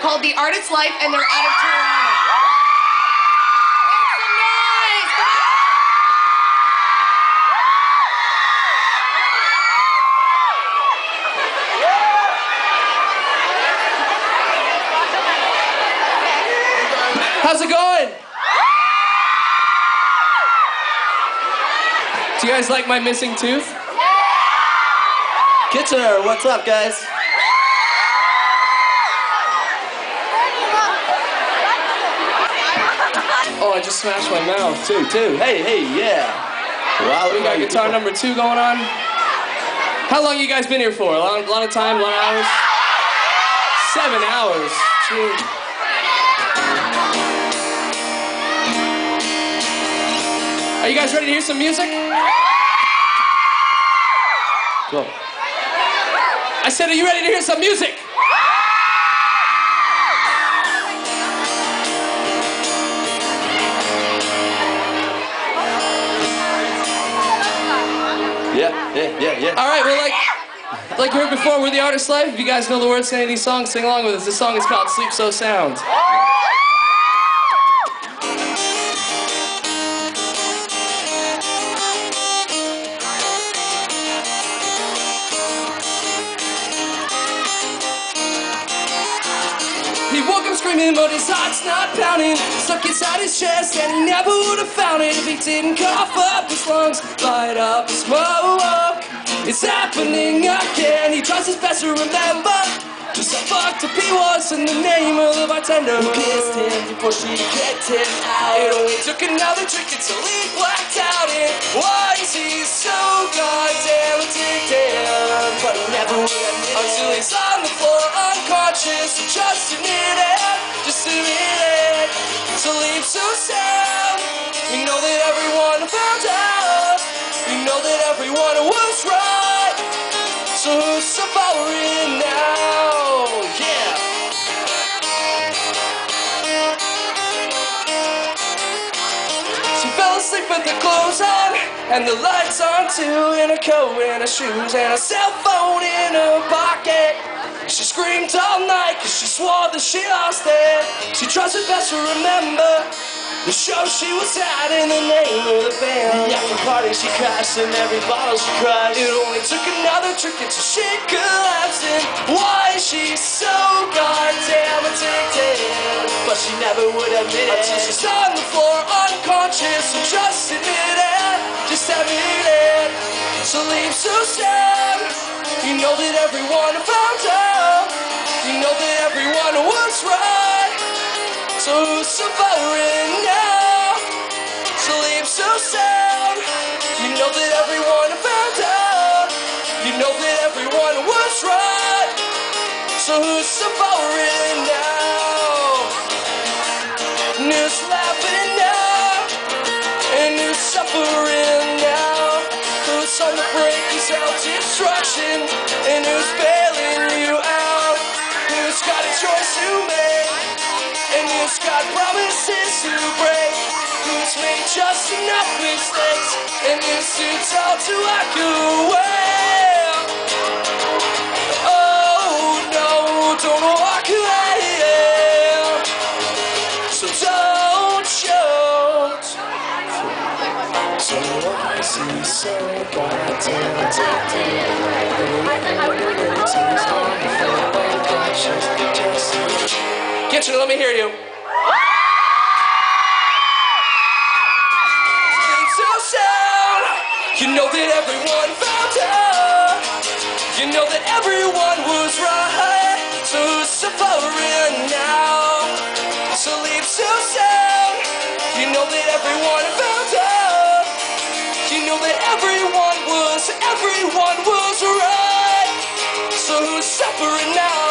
called The Artist's Life, and they're out of Toronto. Make some noise! How's it going? Do you guys like my missing tooth? Kitchener, what's up, guys? Oh, I just smashed my mouth. Two. Hey, yeah. Wow, We got guitar number 2 going on. How long you guys been here for? A lot of time, a lot of hours? 7 hours. Jeez. Are you guys ready to hear some music? Go. I said, are you ready to hear some music? Yeah. All right, we're like you heard before, we're The Artist's Life. If you guys know the words to any of these songs, sing along with us. This song is called Sleep So Sound. He woke up screaming, but his heart's not pounding. Stuck inside his chest, and he never would have found it if he didn't cough up his lungs, light up his smoke. It's happening again. He tries his best to remember just how fucked up he was in the name of the bartender who kissed him before she kicked him out. It only took another drink until he blacked out. And why is he so goddamn addicted? But he never would admit it until he's on the floor unconscious. So just admit it, just admit it. Sleep so sound. You know that everyone found out. You know that everyone was right. So who's suffering now? Yeah. She fell asleep with the clothes on and the lights on too, and her coat and her shoes and her cell phone in her pocket. She screamed all night cause she swore that she lost it. She tries her best to remember the show she was at in the name of the band. The after party she crashed and every bottle she cried. It only took another drink until she collapsed. And why is she so goddamn addicted? But she never would admit it until she's on the floor unconscious. So just admit it, just admit it. Sleep so sad. You know that everyone found out. You know that everyone was right. So who's suffering now? Sleep so sound. You know that everyone found out. You know that everyone was right. So who's suffering now? And who's laughing now? And who's suffering now? Who's on the brink of self-destruction? And who's bailing you out? Who's got a choice to make? And who's got promises to break? Who's made just enough mistakes? And who's too tall to walk away? Oh no, don't walk away. So don't shout. So I see so goddamn addicted. Kitchen, let me hear you. So sound. You know that everyone found out. You know that everyone was right. So who's suffering now? So leave so sound. You know that everyone found out. You know that everyone was right. So who's suffering now?